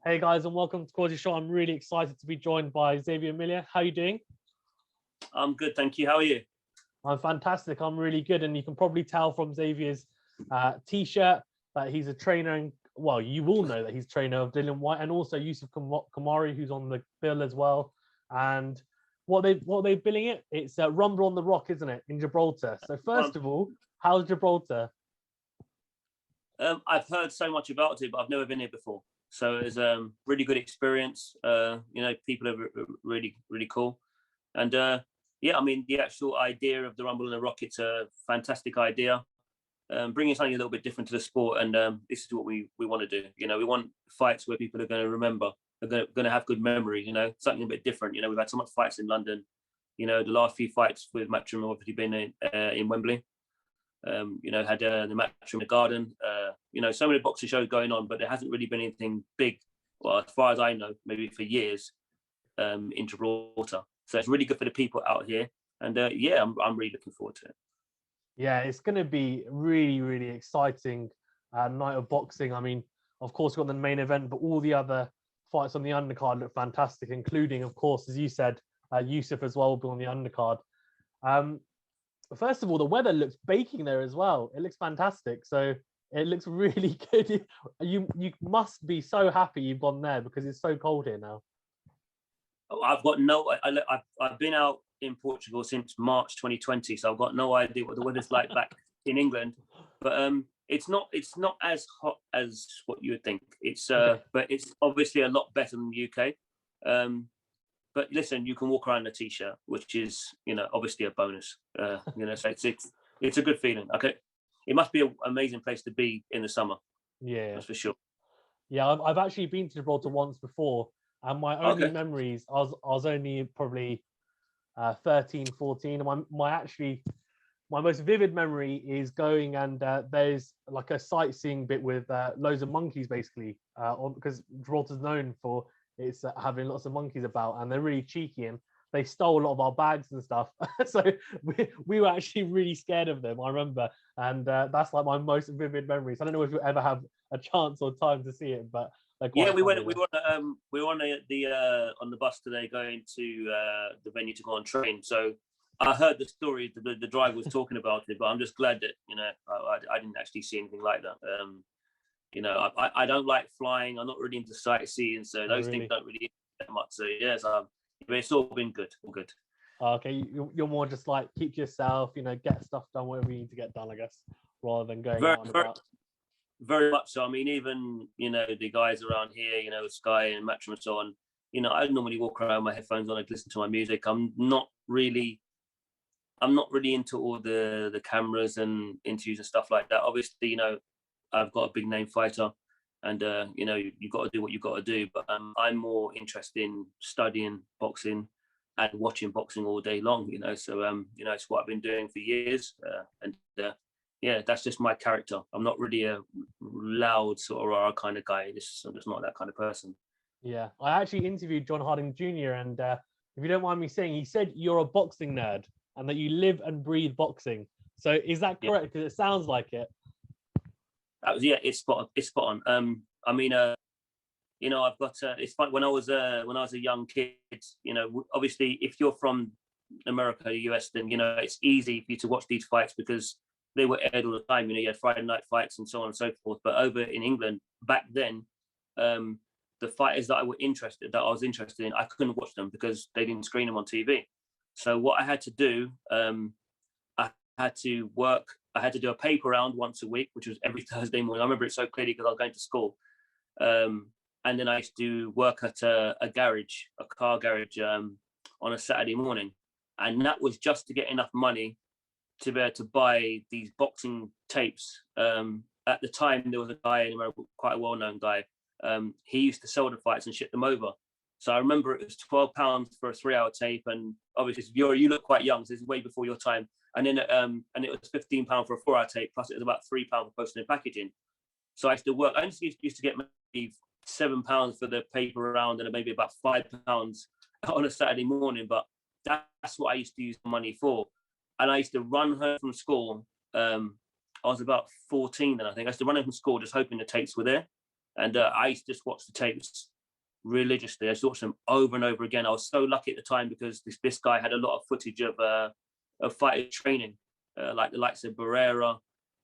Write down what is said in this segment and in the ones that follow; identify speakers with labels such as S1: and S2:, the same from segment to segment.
S1: Hey guys, and welcome to Quality Show. I'm really excited to be joined by Xavier Miller. How are you doing?
S2: I'm good, thank you. How are you?
S1: I'm fantastic. I'm really good, and you can probably tell from Xavier's t-shirt that he's a trainer. And well, you all know that he's trainer of Dillian Whyte and also Youssef Khoumari, who's on the bill as well. And what they're billing it, it's Rumble on the Rock, isn't it, in Gibraltar? So first of all, how's Gibraltar?
S2: I've heard so much about it, but I've never been here before. So it's a really good experience. People are really, really cool. And yeah, I mean, the actual idea of the Rumble on the Rock, it's a fantastic idea. Bringing something a little bit different to the sport. And this is what we want to do. We want fights where people are going to remember, are going to have good memory, something a bit different. We've had so much fights in London. The last few fights with Matchroom have obviously been in Wembley. Had the Match in the Garden, so many boxing shows going on, but there hasn't really been anything big, well, as far as I know, maybe for years, in Gibraltar. So it's really good for the people out here. And yeah, I'm really looking forward to it.
S1: Yeah, it's going to be really, really exciting night of boxing. I mean, of course, we've got the main event, but all the other fights on the undercard look fantastic, including, of course, as you said, Youssef as well will be on the undercard. First of all, the weather looks baking there as well. It looks fantastic. So it looks really good. You must be so happy you've gone there because it's so cold here now.
S2: I've got I've been out in Portugal since March 2020, so I've got no idea what the weather's like back in England. But it's not as hot as what you would think. It's
S1: Okay.
S2: But it's obviously a lot better than the UK. But listen, you can walk around in a t-shirt, which is, obviously a bonus. So it's a good feeling. Okay, it must be an amazing place to be in the summer.
S1: Yeah,
S2: that's for sure.
S1: Yeah, I've actually been to Gibraltar once before, and my only memories, I was only probably 13, 14. And my most vivid memory is going and there's like a sightseeing bit with loads of monkeys, basically, because Gibraltar's known for it's having lots of monkeys about, and they're really cheeky, and they stole a lot of our bags and stuff. So we were actually really scared of them, I remember, and that's like my most vivid memories. I don't know if you ever have a chance or time to see it, but
S2: yeah, we were on the bus today going to the venue to go on train. So I heard the story the driver was talking about it, but I'm just glad that I didn't actually see anything like that. I don't like flying. I'm not really into sightseeing, so those things don't really that much. So yes, it's all been good, all good.
S1: Okay, you're more just like keep to yourself, get stuff done whatever you need to get done, I guess, rather than going out and about.
S2: Very much so. I mean, even the guys around here, Sky and Matchroom and so on. I normally walk around with my headphones on and listen to my music. I'm not really into all the cameras and interviews and stuff like that. Obviously, I've got a big name fighter, and you've got to do what you've got to do. But I'm more interested in studying boxing and watching boxing all day long. So it's what I've been doing for years, yeah, that's just my character. I'm not really a loud sort of rah kind of guy. I'm just not that kind of person.
S1: Yeah, I actually interviewed John Harding Jr. and if you don't mind me saying, he said you're a boxing nerd and that you live and breathe boxing. So is that correct? Because it sounds like it.
S2: It's spot on. I mean, I've got. It's fun when I was a young kid. Obviously, if you're from America, the US, then it's easy for you to watch these fights because they were aired all the time. You had Friday night fights and so on and so forth. But over in England back then, the fighters that I was interested in, I couldn't watch them because they didn't screen them on TV. So what I had to do, I had to work. I had to do a paper round once a week, which was every Thursday morning. I remember it so clearly because I was going to school. And then I used to work at a car garage, on a Saturday morning. And that was just to get enough money to be able to buy these boxing tapes. At the time, there was a guy in America, quite a well-known guy. He used to sell the fights and ship them over. So I remember it was £12 for a 3-hour tape. And obviously, you look quite young, so this is way before your time. And then and it was £15 for a 4-hour tape, plus it was about £3 for posting and packaging. So I used to work. I used to get maybe £7 for the paper round and maybe about £5 on a Saturday morning. But that's what I used to use the money for. And I used to run home from school. I was about 14 then, I think. I used to run home from school just hoping the tapes were there. And I used to just watch the tapes religiously. I just watched them over and over again. I was so lucky at the time because this guy had a lot of footage of fighter training, like the likes of Barrera,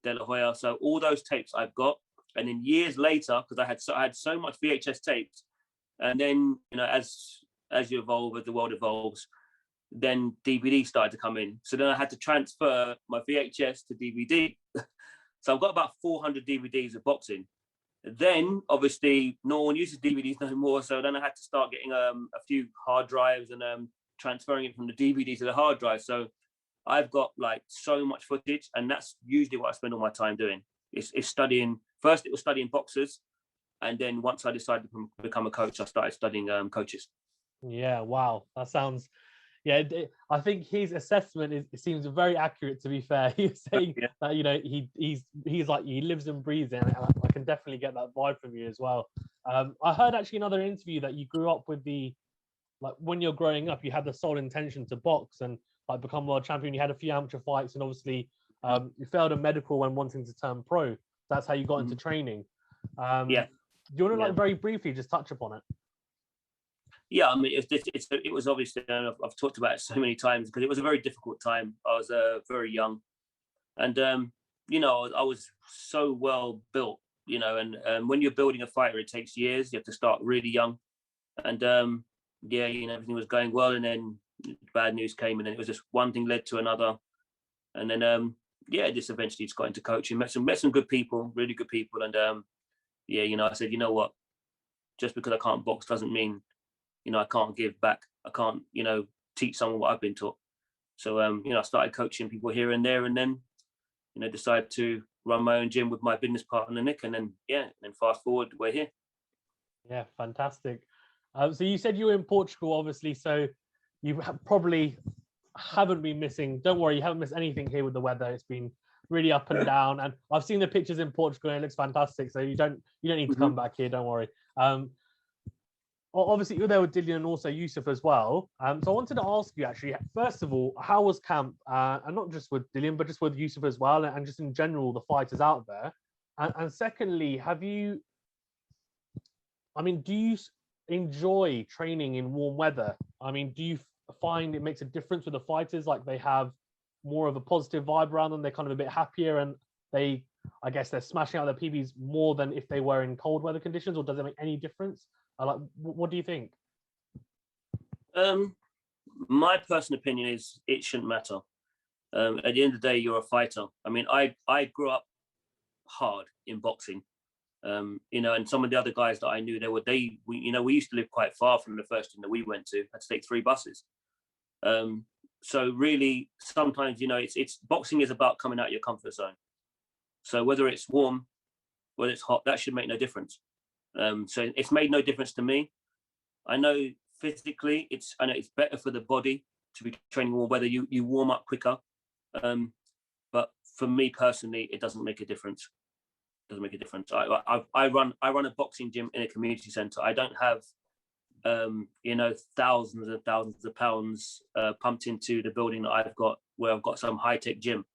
S2: De La Hoya. So all those tapes I've got. And then years later, because I had so much VHS tapes, and then as you evolve, as the world evolves, then DVD started to come in. So then I had to transfer my VHS to DVD. So I've got about 400 DVDs of boxing. Then obviously no one uses DVDs no more. So then I had to start getting a few hard drives and transferring it from the DVD to the hard drive. So I've got like so much footage, and that's usually what I spend all my time doing. It's studying. First, it was studying boxers, and then once I decided to become a coach, I started studying coaches.
S1: Yeah, wow, that sounds. Yeah, I think his assessment it seems very accurate. To be fair, he was saying that he's like he lives and breathes it, and I can definitely get that vibe from you as well. I heard actually another interview that you grew up with when you're growing up, you had the sole intention to box and like become world champion. You had a few amateur fights, and obviously you failed a medical when wanting to turn pro. That's how you got into training. Do you want to very briefly just touch upon it?
S2: Yeah, I mean, it was obviously, I've talked about it so many times because it was a very difficult time. I was very young, and I was so well built, and when you're building a fighter, it takes years. You have to start really young, and everything was going well, and then bad news came, and then it was just one thing led to another, and then just eventually just got into coaching, met some good people, really good people, and I said, you know what, just because I can't box doesn't mean I can't give back. I can't teach someone what I've been taught. So I started coaching people here and there, and then decided to run my own gym with my business partner Nick, and then fast forward, we're here.
S1: Yeah, fantastic. So you said you were in Portugal, obviously, so you probably haven't been missing. Don't worry, you haven't missed anything here with the weather. It's been really up and down, and I've seen the pictures in Portugal and it looks fantastic. So you don't need to come back here. Don't worry. Obviously you're there with Dillian and also Youssef as well. So I wanted to ask you actually, first of all, how was camp? And not just with Dillian, but just with Youssef as well, and just in general the fighters out there. And secondly, do you enjoy training in warm weather? I mean, do you find it makes a difference with the fighters? Like they have more of a positive vibe around them, they're kind of a bit happier, and I guess they're smashing out their PBs more than if they were in cold weather conditions, or does it make any difference? What do you think?
S2: My personal opinion is it shouldn't matter. At the end of the day, you're a fighter. I mean, I grew up hard in boxing, and some of the other guys that I knew, we used to live quite far from the first gym that we went to. I had to take 3 buses. So really, sometimes it's boxing is about coming out of your comfort zone. So whether it's warm, whether it's hot, that should make no difference. So it's made no difference to me. I know physically, it's better for the body to be training warm, whether you warm up quicker. But for me personally, it doesn't make a difference. It doesn't make a difference. I run a boxing gym in a community centre. I don't have thousands and thousands of pounds pumped into the building that I've got, where I've got some high-tech gym.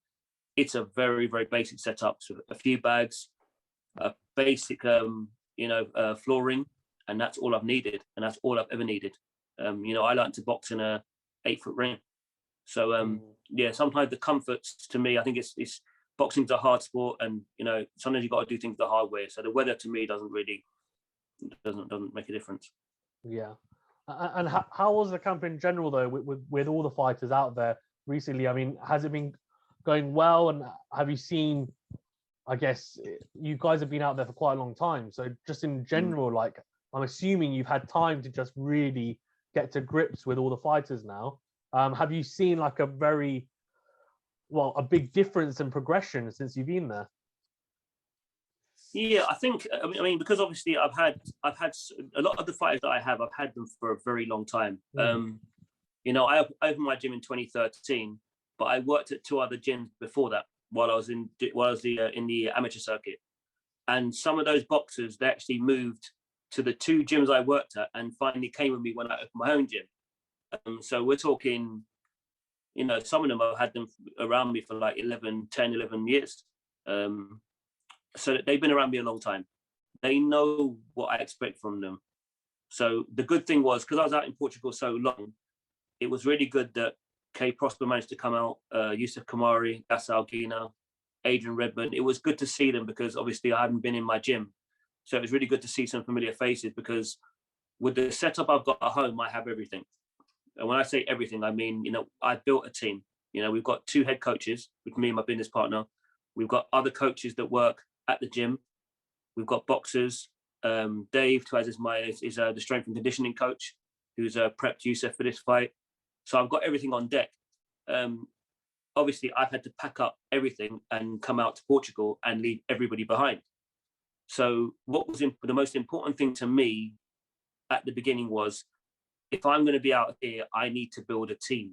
S2: It's a very, very basic setup. So a few bags, a basic flooring, and that's all I've needed, and that's all I've ever needed. I learned to box in a 8-foot ring. So sometimes the comforts, to me, I think it's boxing's a hard sport, and sometimes you've got to do things the hard way. So the weather to me doesn't make a difference.
S1: Yeah. And how was the camp in general though, with all the fighters out there recently? I mean, has it been going well, and have you seen, I guess you guys have been out there for quite a long time, so just in general, like I'm assuming you've had time to just really get to grips with all the fighters now. Have you seen like a big difference in progression since you've been there?
S2: Yeah, I think I mean because obviously I've had a lot of the fighters that I've had them for a very long time. I opened my gym in 2013, but I worked at 2 other gyms before that while I was in the amateur circuit. And some of those boxers, they actually moved to the 2 gyms I worked at and finally came with me when I opened my own gym. So we're talking, some of them I've had them around me for like 10, 11 years. So they've been around me a long time. they know what I expect from them. So the good thing was, because I was out in Portugal so long, it was really good that Kay Prosper managed to come out, Youssef Khoumari, Yasser Al-Ghina, Adrian Redmond. It was good to see them because obviously I hadn't been in my gym. So it was really good to see some familiar faces, because with the setup I've got at home, I have everything. And when I say everything, I mean, I built a team. We've got 2 head coaches with me and my business partner. We've got other coaches that work at the gym. We've got boxers. Dave, who is the strength and conditioning coach, who's prepped Youssef for this fight. So I've got everything on deck. Obviously, I've had to pack up everything and come out to Portugal and leave everybody behind. So what was the most important thing to me at the beginning was, if I'm going to be out here, I need to build a team,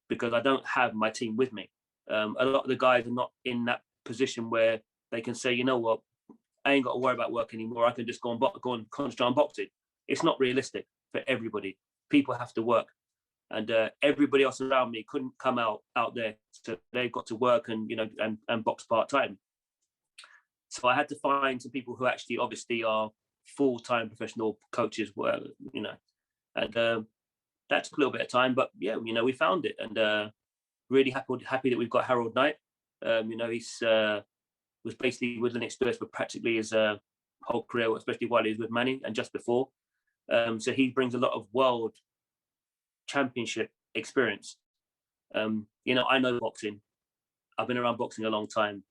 S2: because I don't have my team with me. A lot of the guys are not in that position where they can say, you know what, I ain't got to worry about work anymore. I can just go and concentrate on boxing. It's not realistic for everybody. People have to work. And everybody else around me couldn't come out there. So they've got to work and box part-time. So I had to find some people who actually obviously are full-time professional coaches, and that took a little bit of time, but yeah, we found it, and really happy that we've got Harold Knight. He's was basically with Lennox Lewis for practically his whole career, especially while he was with Manny and just before. So he brings a lot of world championship experience. I know boxing. I've been around boxing a long time,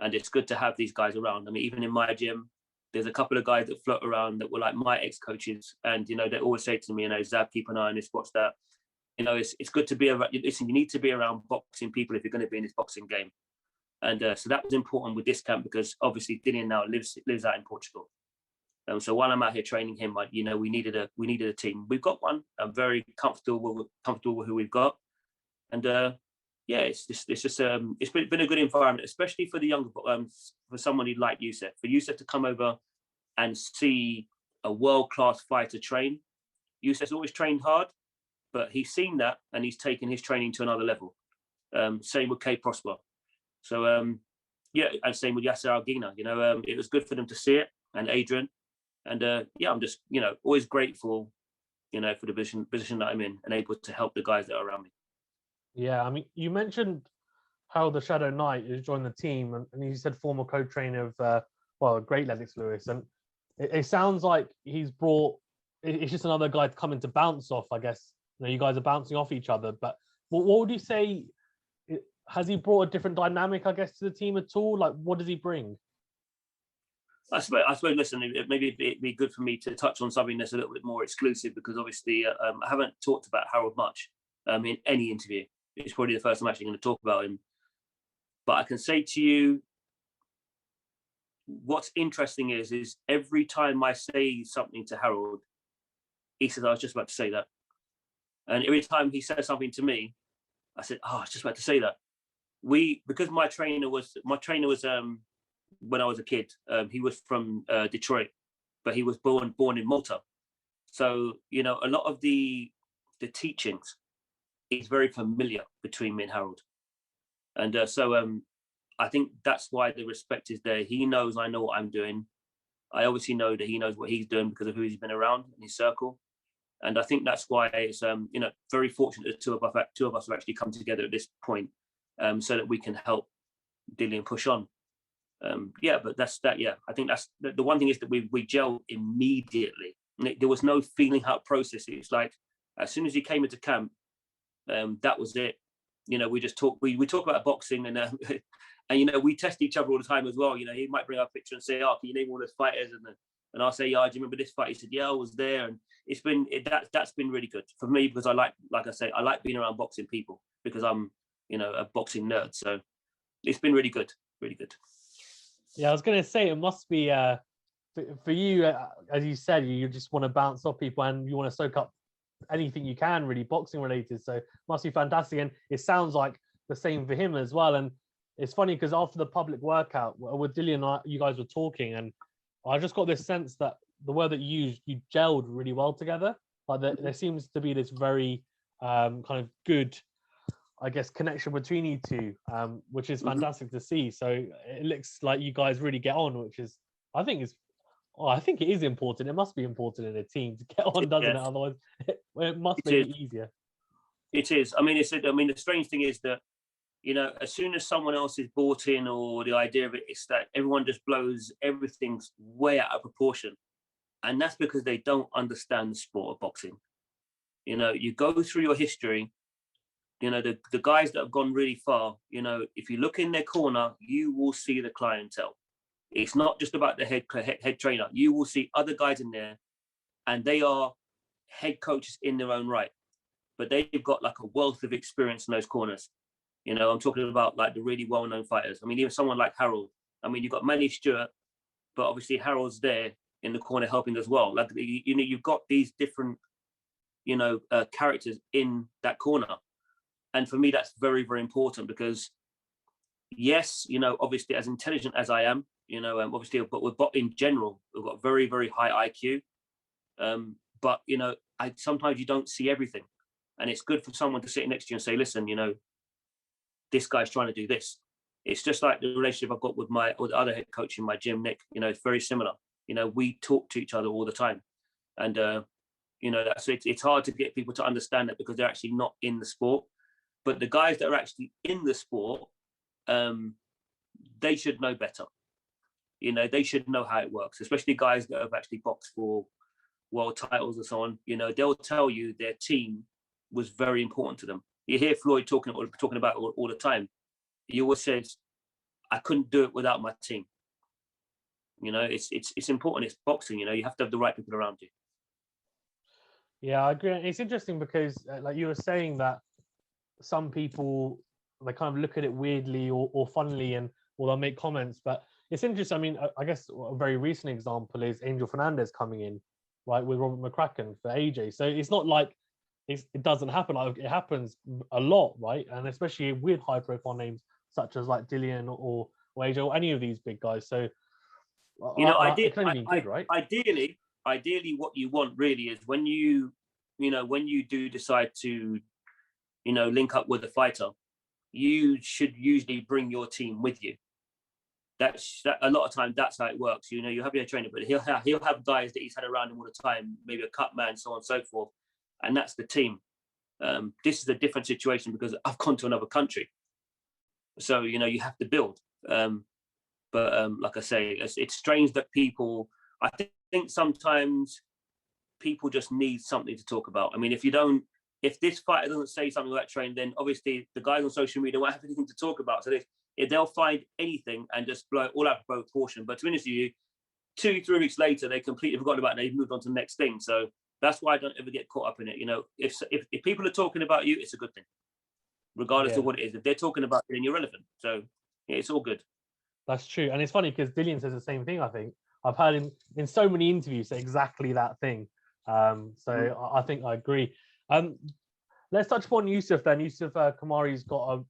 S2: and it's good to have these guys around. I mean, even in my gym, there's a couple of guys that float around that were like my ex-coaches, and they always say to me, Zab, keep an eye on this, watch that. It's good to be around. Listen, you need to be around boxing people if you're going to be in this boxing game. And so that was important with this camp, because obviously Dillian now lives out in Portugal. So while I'm out here training him, we needed a team. We've got one. I'm very comfortable with who we've got, and it's been a good environment, especially for the younger, for somebody like Youssef. For Youssef to come over and see a world-class fighter train. Youssef's always trained hard, but he's seen that and he's taken his training to another level. Same with Kay Prosper. So and same with Yasser Al-Ghina. It was good for them to see it, and Adrian. And I'm just always grateful, for the position that I'm in and able to help the guys that are around me.
S1: Yeah, I mean, you mentioned how the Shadow Knight has joined the team, and you said former co-trainer of great Lennox Lewis, and it sounds like he's brought. It's just another guy to come in to bounce off. I guess you guys are bouncing off each other. But what would you say? Has he brought a different dynamic, I guess, to the team at all? Like, what does he bring?
S2: I suppose. Listen, maybe it'd be good for me to touch on something that's a little bit more exclusive, because obviously I haven't talked about Harold much in any interview. It's probably the first time I'm actually going to talk about him. But I can say to you, what's interesting is every time I say something to Harold, he says, "I was just about to say that," and every time he says something to me, I said, "Oh, I was just about to say that." Because my trainer was when I was a kid. He was from Detroit, but he was born in Malta. So a lot of the teachings is very familiar between me and Harold, and I think that's why the respect is there. He knows I know what I'm doing. I obviously know that he knows what he's doing because of who he's been around in his circle, and I think that's why it's very fortunate that two of us have actually come together at this point, so that we can help Dillian push on. But that's that. Yeah, I think that's the one thing is that we gel immediately. There was no feeling out process. It's like as soon as he came into camp, that was it. We just talk. We talk about boxing and and we test each other all the time as well. He might bring up a picture and say, "Oh, can you name all those fighters?" And I'll say, "Yeah, do you remember this fight?" He said, "Yeah, I was there." And that's been really good for me, because I like I say, I like being around boxing people, because I'm a boxing nerd. So it's been really good, really good.
S1: Yeah, I was going to say it must be for you, as you said, you just want to bounce off people and you want to soak up anything you can, really boxing related. So it must be fantastic, and it sounds like the same for him as well. And it's funny because after the public workout with Dillian, you guys were talking, and I just got this sense that the word that you used, you gelled really well together. Like there seems to be this very kind of good, I guess, connection between you two, which is fantastic to see. So it looks like you guys really get on, which is, I think, is Oh, I think it is important. It must be important in a team to get on, doesn't
S2: Yeah,
S1: it? Otherwise, it must
S2: it
S1: make
S2: is.
S1: it easier.
S2: It is. I mean, the strange thing is that, as soon as someone else is bought in, or the idea of it is that everyone just blows everything's way out of proportion. And that's because they don't understand the sport of boxing. You go through your history, the guys that have gone really far, if you look in their corner, you will see the clientele. It's not just about the head trainer. You will see other guys in there, and they are head coaches in their own right, but they've got like a wealth of experience in those corners. I'm talking about like the really well-known fighters. I mean, even someone like Harold. I mean, you've got Manny Stewart, but obviously Harold's there in the corner helping as well. Like, you've got these different, characters in that corner. And for me, that's very, very important because, yes, obviously as intelligent as I am, obviously, but in general, we've got very, very high IQ. But, sometimes you don't see everything. And it's good for someone to sit next to you and say, listen, this guy's trying to do this. It's just like the relationship I've got with the other head coach in my gym, Nick. It's very similar. We talk to each other all the time. And, it's hard to get people to understand that because they're actually not in the sport. But the guys that are actually in the sport, they should know better. They should know how it works, especially guys that have actually boxed for world titles and so on. They'll tell you their team was very important to them. You hear Floyd talking about it all the time. He always says, I couldn't do it without my team. It's important. It's boxing. You have to have the right people around you.
S1: Yeah, I agree. It's interesting because, like you were saying, that some people, they kind of look at it weirdly or funnily, and they'll make comments. But it's interesting. I mean, I guess a very recent example is Angel Fernandez coming in, right, with Robert McCracken for AJ. So it's not like it doesn't happen. Like, it happens a lot, right? And especially with high-profile names such as like Dillian or AJ or any of these big guys. So it can only be good, right?
S2: Ideally, what you want really is when you do decide to, link up with a fighter, you should usually bring your team with you. That a lot of times that's how it works. You have your trainer, but he'll have guys that he's had around him all the time, maybe a cut man, so on and so forth, and that's the team. This is a different situation because I've gone to another country, so you have to build. But like I say, it's strange that people. I think sometimes people just need something to talk about. I mean, if this fighter doesn't say something about training, then obviously the guys on social media won't have anything to talk about. So they'll find anything and just blow it all out of proportion. But to be honest with you, 2-3 weeks later, they completely forgotten about it. They've moved on to the next thing. So that's why I don't ever get caught up in it. If people are talking about you, it's a good thing, regardless of what it is. If they're talking about you, then you're relevant. So yeah, it's all good.
S1: That's true. And it's funny because Dillian says the same thing, I think. I've heard him in so many interviews say exactly that thing. I think I agree. Let's touch upon Youssef then. Youssef Khoumari's got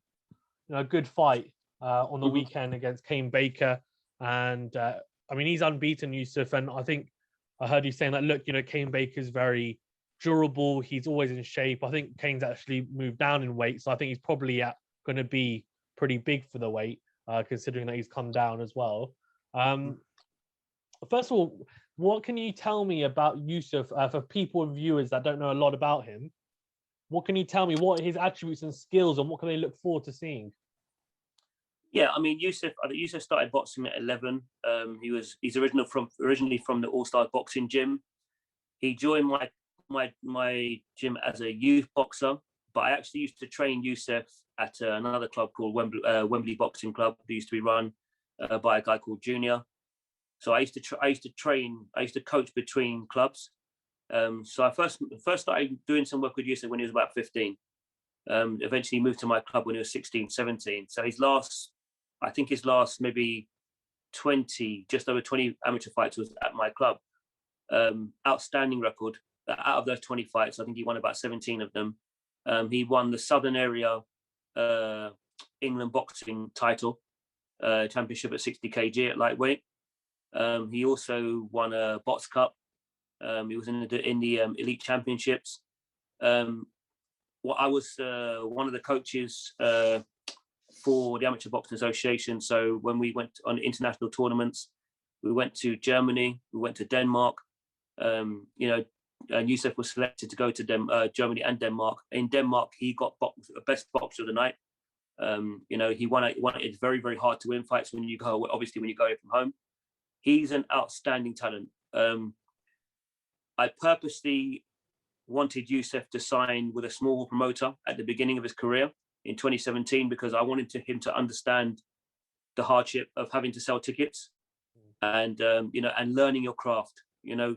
S1: a good fight on the weekend against Kane Baker. And I mean, he's unbeaten, Youssef. And I think I heard you saying that, look, Kane Baker's very durable. He's always in shape. I think Kane's actually moved down in weight. So I think he's probably going to be pretty big for the weight, considering that he's come down as well. First of all, what can you tell me about Youssef for people and viewers that don't know a lot about him? What can you tell me? What are his attributes and skills, and what can they look forward to seeing?
S2: Yeah, I mean, Youssef started boxing at 11. He's originally from the All Star Boxing Gym. He joined my gym as a youth boxer, but I actually used to train Youssef at another club called Wembley Boxing Club. That used to be run by a guy called Junior. So I used to coach between clubs. So I first started doing some work with Youssef when he was about 15. Eventually moved to my club when he was 16, 17. So his last maybe 20, just over 20 amateur fights was at my club. Outstanding record. Out of those 20 fights, I think he won about 17 of them. He won the Southern Area England boxing title, championship at 60 kg at lightweight. He also won a Box Cup. He was in the elite championships. I was one of the coaches for the Amateur Boxing Association. So when we went on international tournaments, We went to Germany. We went to Denmark. You know, Youssef was selected to go to Germany and Denmark. In Denmark, he got best boxer of the night. You know, he won. It's very, very hard to win fights when you go. Obviously, when you go from home, he's an outstanding talent. I purposely wanted Youssef to sign with a small promoter at the beginning of his career in 2017 because I wanted him to understand the hardship of having to sell tickets and you know, and learning your craft. You know,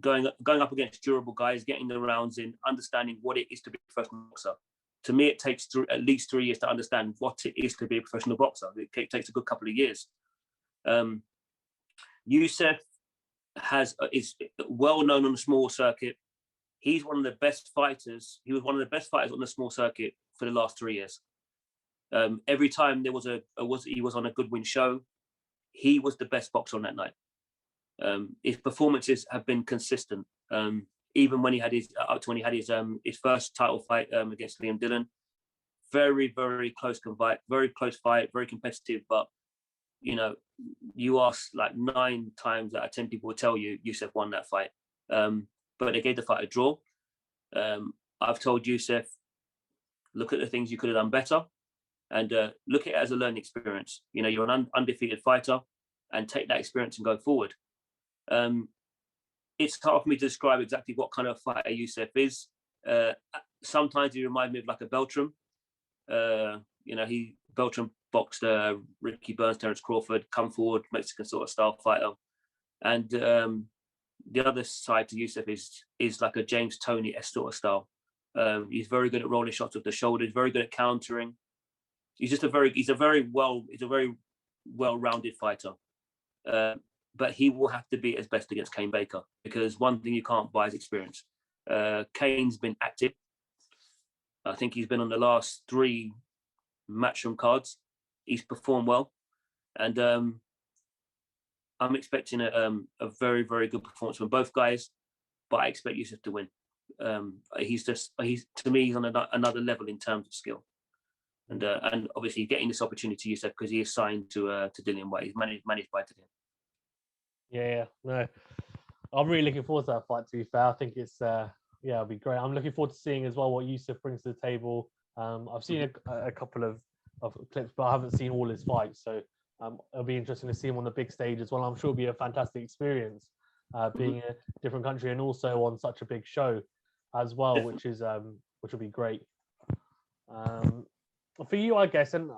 S2: going up against durable guys, getting the rounds in, understanding what it is to be a professional boxer. To me, it takes at least 3 years to understand what it is to be a professional boxer. It takes a good couple of years. Youssef is well known on the small circuit. He's one of the best fighters. He was one of the best fighters on the small circuit for the last 3 years. Every time he was on a good win show, he was the best boxer on that night. His performances have been consistent. Even when he had his first title fight against Dillian, very, very close fight, very competitive. But you know, you ask like 9 times out of 10 people will tell you Youssef won that fight. But they gave the fight a draw. I've told Youssef, look at the things you could have done better, and look at it as a learning experience. You know, you're an undefeated fighter, and take that experience and go forward. It's hard for me to describe exactly what kind of fighter Youssef is. Sometimes he reminds me of like a Beltram. You know, Beltram boxed Ricky Burns, Terence Crawford, come forward, Mexican sort of style fighter. And the other side to Youssef is like a James Toney-esque sort of style. He's very good at rolling shots with the shoulder. He's very good at countering. He's a very well-rounded fighter. But he will have to be at his best against Kane Baker, because one thing you can't buy is experience. Kane's been active. I think he's been on the last 3 Matchroom cards. He's performed well, and I'm expecting a very, very good performance from both guys. But I expect Youssef to win. He's to me, he's on another level in terms of skill, and obviously getting this opportunity, Youssef, because he is signed to Dillian Whyte. He's managed by Dillian.
S1: Yeah, no, I'm really looking forward to that fight. To be fair, I think it's it'll be great. I'm looking forward to seeing as well what Youssef brings to the table. I've seen a couple of clips, but I haven't seen all his fights, so it'll be interesting to see him on the big stage as well. I'm sure it'll be a fantastic experience being in a different country and also on such a big show as well, which will be great. For you, I guess, and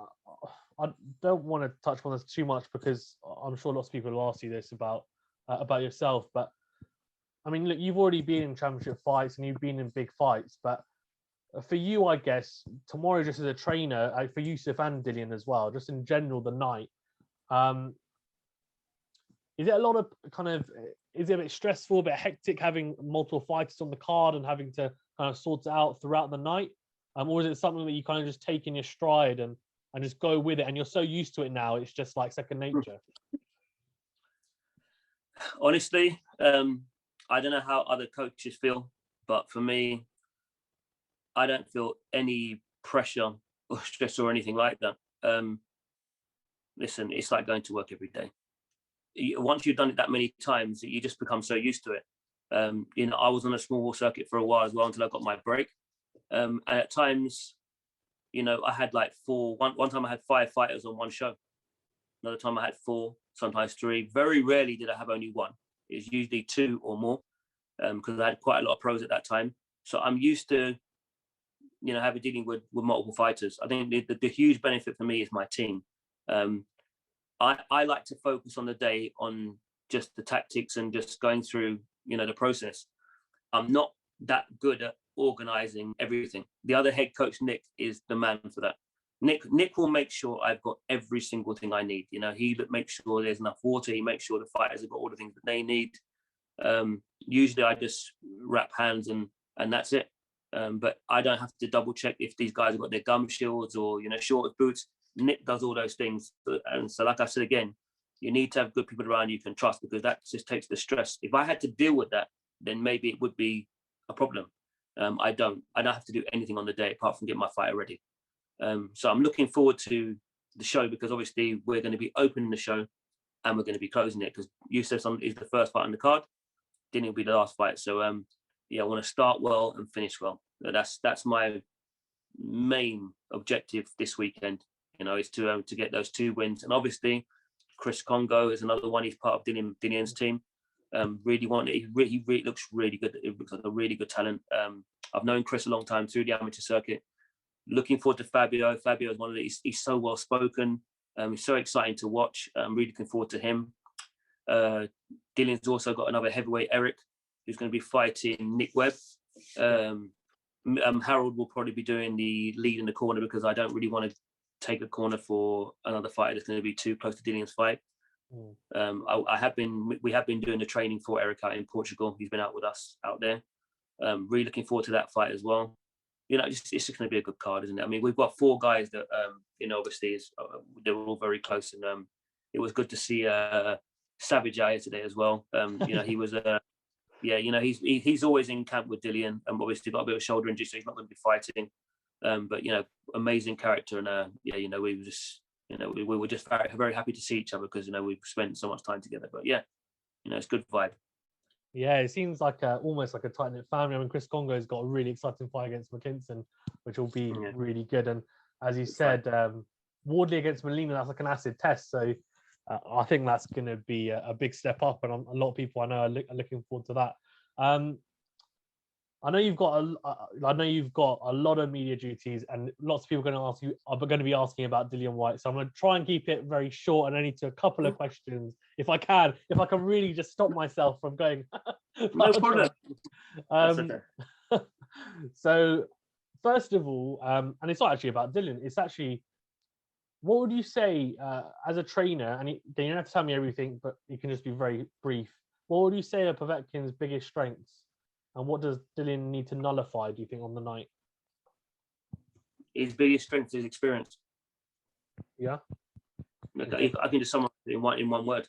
S1: I don't want to touch on this too much because I'm sure lots of people will ask you this about yourself. But I mean, look, you've already been in championship fights and you've been in big fights. But for you, I guess, tomorrow, just as a trainer, for Youssef and Dillian as well, just in general, the night, is it a lot of is it a bit stressful, a bit hectic having multiple fighters on the card and having to kind of sort it out throughout the night? Or is it something that you kind of just take in your stride and just go with it, and you're so used to it now, it's just like second nature?
S2: Honestly, I don't know how other coaches feel, but for me, I don't feel any pressure or stress or anything like that. Listen, it's like going to work every day. Once you've done it that many times, you just become so used to it. You know, I was on a small circuit for a while as well until I got my break. And at times, you know, I had like one time I had 5 fighters on one show. Another time I had 4, sometimes 3. Very rarely did I have only 1. It was usually 2 or more, because I had quite a lot of pros at that time. So I'm used to, you know, dealing with multiple fighters. I think the huge benefit for me is my team. I like to focus on the day on just the tactics and just going through, you know, the process. I'm not that good at organizing everything. The other head coach, Nick, is the man for that. Nick will make sure I've got every single thing I need. You know, he makes sure there's enough water. He makes sure the fighters have got all the things that they need. Usually I just wrap hands and that's it. But I don't have to double check if these guys have got their gum shields or, you know, short boots. Nick does all those things. And so, like I said again, you need to have good people around you can trust, because that just takes the stress. If I had to deal with that, then maybe it would be a problem. I don't have to do anything on the day apart from get my fighter ready. So I'm looking forward to the show, because obviously we're going to be opening the show. and we're going to be closing it because Youssef is the first fight on the card. Dillian will be the last fight. So I want to start well and finish well. That's my main objective this weekend. Is to get those 2 wins, and obviously Chris Congo is another one. He's part of Dillian's team. Really want it. He really looks really good. It looks like a really good talent. I've known Chris a long time through the amateur circuit. Looking forward to Fabio. Fabio is one of the, he's so well spoken. He's so exciting to watch. I'm really looking forward to him. Dillian's also got another heavyweight, Eric, who's going to be fighting Nick Webb. Harold will probably be doing the lead in the corner because I don't really want to take a corner for another fight that's going to be too close to Dillian's fight. We have been doing the training for Eric out in Portugal. He's been out with us out there. Really looking forward to that fight as well. It's just going to be a good card, isn't it? I mean, we've got 4 guys that, obviously they're all very close, and it was good to see Savage out here today as well. He was he's always in camp with Dillian, and obviously got a bit of shoulder injury, so he's not going to be fighting. But amazing character, and we were just very, very happy to see each other because we've spent so much time together. But it's good vibe.
S1: Yeah, it seems like almost like a tight-knit family. I mean, Chris Congo's got a really exciting fight against McKinson, which will be really good. And as you said, Wardley against Molina, that's like an acid test. So I think that's going to be a big step up, and a lot of people I know are looking forward to that. I know you've got a lot of media duties, and lots of people are going to be asking about Dillian Whyte. So I'm going to try and keep it very short and only to a couple of questions, if I can really just stop myself from going.
S2: No problem.
S1: So first of all, and it's not actually about Dillian. It's actually, what would you say as a trainer? And you don't have to tell me everything, but you can just be very brief. What would you say are Povetkin's biggest strengths? And what does Dillian need to nullify, do you think, on the night?
S2: His biggest strength is experience.
S1: Yeah.
S2: I can just summarize it in one word.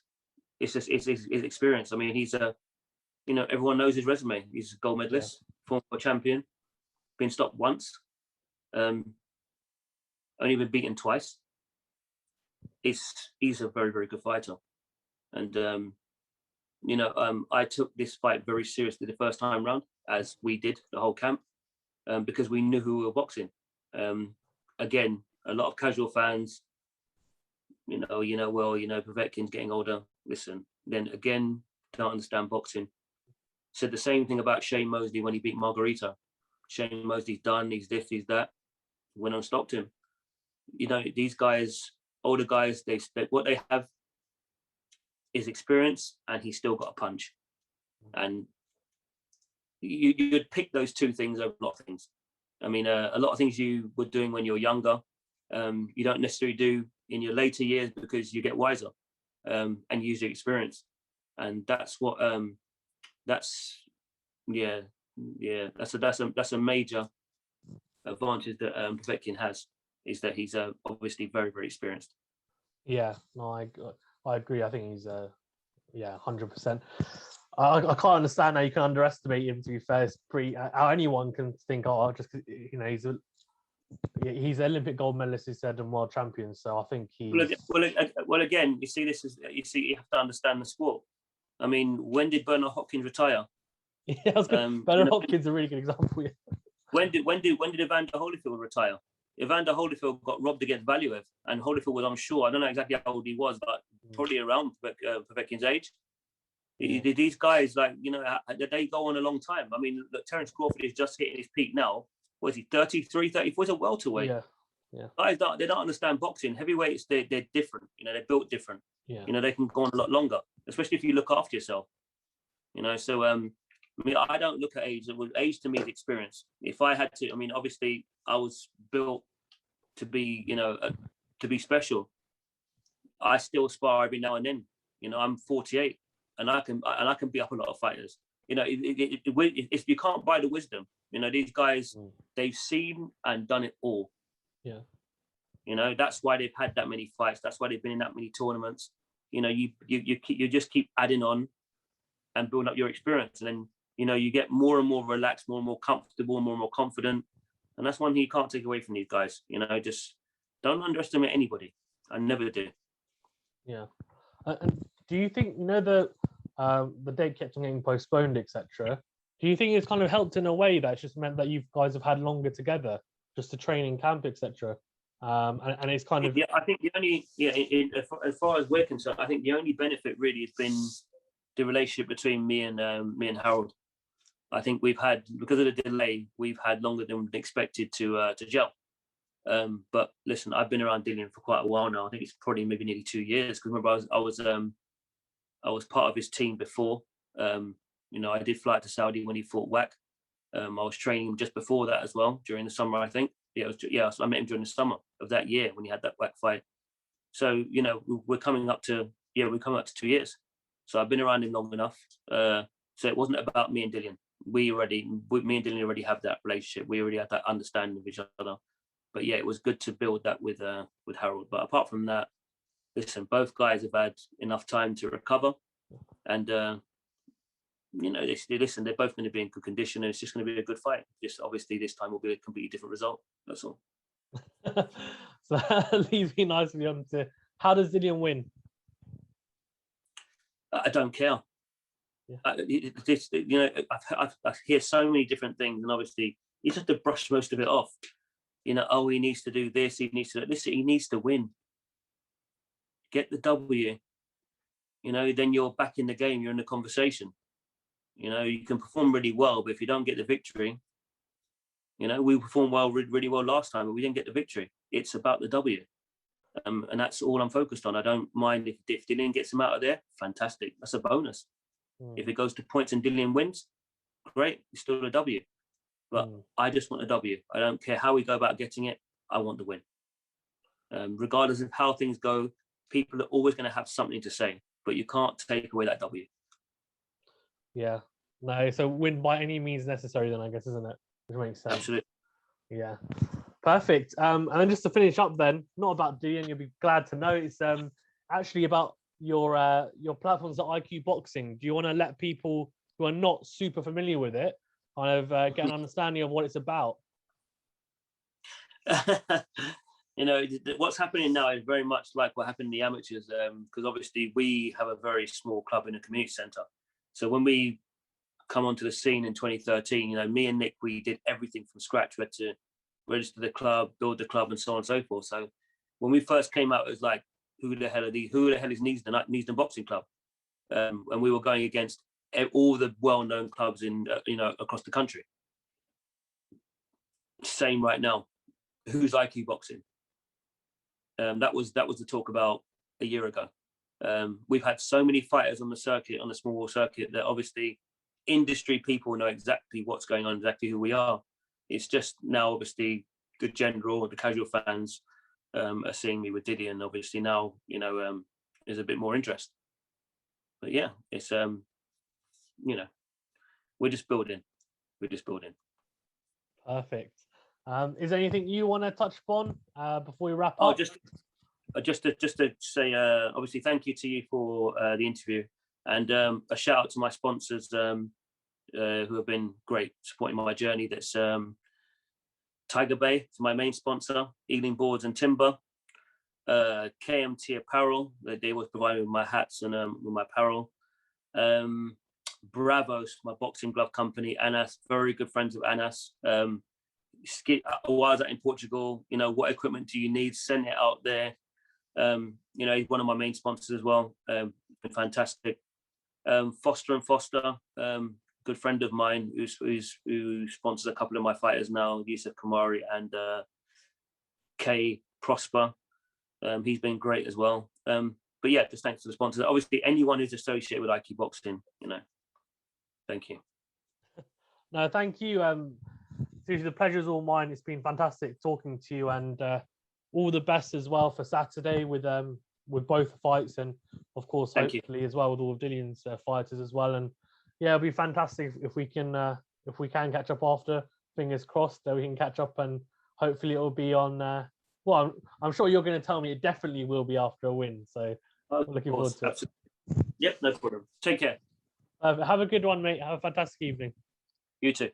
S2: It's his experience. I mean, he's everyone knows his resume. He's a gold medalist, former champion, been stopped once, only been beaten twice. He's a very, very good fighter. And I took this fight very seriously the first time round, as we did the whole camp, because we knew who we were boxing. Again, a lot of casual fans, Povetkin's getting older. Listen, then again, don't understand boxing. Said the same thing about Shane Mosley when he beat Margarita. Shane Mosley's done, he's this, he's that. Went on, stopped him. These guys, older guys, they what they have is experience, and he's still got a punch. And you'd pick those 2 things over a lot of things. I mean, a lot of things you were doing when you're younger, you don't necessarily do in your later years because you get wiser and use your experience. And that's what that's a major advantage that Povetkin has, is that he's obviously very, very experienced.
S1: Yeah, no, I agree. I think he's 100%. I can't understand how you can underestimate him. To be fair, it's how anyone can think, just he's an Olympic gold medalist, he said, and world champion. So I think he's
S2: well. Again, you see, you have to understand the sport. I mean, when did Bernard Hopkins retire?
S1: Yeah, Bernard Hopkins is a really good example. Yeah.
S2: When did Evander Holyfield retire? Evander Holyfield got robbed against Valuev, and Holyfield was, I'm sure, I don't know exactly how old he was, but probably around Povetkin's age. These guys, they go on a long time. I mean, look, Terence Crawford is just hitting his peak now. What is he, 33, 34? He's a welterweight.
S1: Yeah.
S2: Guys, they don't understand boxing. Heavyweights, they're different. They're built different.
S1: Yeah.
S2: They can go on a lot longer, especially if you look after yourself. So I mean, I don't look at age. Age to me is experience. If I had to, I mean, obviously, I was built to be, to be special. I still spar every now and then. I'm 48, and I can beat up a lot of fighters. If you can't buy the wisdom, these guys, they've seen and done it all.
S1: Yeah.
S2: That's why they've had that many fights. That's why they've been in that many tournaments. You just keep adding on and building up your experience, and then you get more and more relaxed, more and more comfortable, more and more confident. And that's one thing you can't take away from these guys. Just don't underestimate anybody. I never do.
S1: Yeah. And do you think, the date kept on getting postponed, etc.? Do you think it's kind of helped in a way that it's just meant that you guys have had longer together just to train in camp, etc.? And it's kind of
S2: I think the only as far as we're concerned, I think the only benefit really has been the relationship between me and Harold. I think we've had, because of the delay, we've had longer than expected to gel. But listen, I've been around Dillian for quite a while now. I think it's probably maybe nearly 2 years, because remember I was part of his team before. I did fly to Saudi when he fought Wack. I was training him just before that as well, during the summer, I think. So I met him during the summer of that year when he had that Wack fight. So, we're coming up to 2 years. So I've been around him long enough. So it wasn't about me and Dillian. Me and Dillian already have that relationship. We already had that understanding of each other. But yeah, it was good to build that with Harold. But apart from that, listen, both guys have had enough time to recover, and listen, they're both going to be in good condition, and it's just going to be a good fight. Just obviously this time will be a completely different result. That's all.
S1: So that leads me nicely on to, how does Dillian win?
S2: I don't care.
S1: Yeah.
S2: I hear so many different things, and obviously you just have to brush most of it off. He needs to do this. He needs to listen. He needs to win. Get the W. Then you're back in the game. You're in the conversation. You can perform really well, but if you don't get the victory, we performed really well last time, but we didn't get the victory. It's about the W. And that's all I'm focused on. I don't mind if Dillian gets him out of there, fantastic. That's a bonus. If it goes to points and Dillian wins, great. It's still a W. But I just want a W. I don't care how we go about getting it. I want the win. Regardless of how things go, people are always going to have something to say, but you can't take away that W.
S1: Yeah. No, so win by any means necessary then, I guess, isn't it? Which makes sense.
S2: Absolutely.
S1: Yeah. Perfect. And then just to finish up then, not about Dillian, you'll be glad to know, it's actually about your platforms at IQ Boxing. Do you want to let people who are not super familiar with it kind of get an understanding of what it's about?
S2: What's happening now is very much like what happened in the amateurs, because obviously we have a very small club in a community centre. So when we come onto the scene in 2013, me and Nick, we did everything from scratch. We had to register the club, build the club, and so on and so forth. So when we first came out, it was like, who the hell is Neasden Boxing Club? And we were going against all the well-known clubs in across the country. Same right now. Who's IQ Boxing? That was the talk about a year ago. We've had so many fighters on the circuit, on the small circuit, that obviously industry people know exactly what's going on, exactly who we are. It's just now obviously the casual fans are seeing me with Dillian. Obviously now, there's a bit more interest. But yeah, it's we're just building.
S1: Perfect. Is there anything you want to touch upon before we wrap up?
S2: Oh, just to say, obviously, thank you to you for the interview, and a shout out to my sponsors who have been great supporting my journey. That's Tiger Bay, it's my main sponsor, Ealing Boards and Timber, KMT Apparel, they was providing with my hats and with my apparel. Bravos, my boxing glove company, Anas, very good friends of Anas. While I was in Portugal, what equipment do you need? Send it out there. He's one of my main sponsors as well. Been fantastic. Foster and Foster, good friend of mine who sponsors a couple of my fighters now, Youssef Khoumari and K Prosper. He's been great as well. But yeah, just thanks to the sponsors. Obviously, anyone who's associated with IQ Boxing, thank you.
S1: No, thank you. Seriously, the pleasure's all mine. It's been fantastic talking to you, and all the best as well for Saturday with both fights, and of course, hopefully as well with all of Dillian's fighters as well. And yeah, it'll be fantastic if we can catch up after. Fingers crossed that we can catch up, and hopefully it will be on. Well, I'm sure you're going to tell me it definitely will be after a win. So I'm looking forward to it.
S2: Yep, no problem. Take care.
S1: Have a good one, mate. Have a fantastic evening.
S2: You too.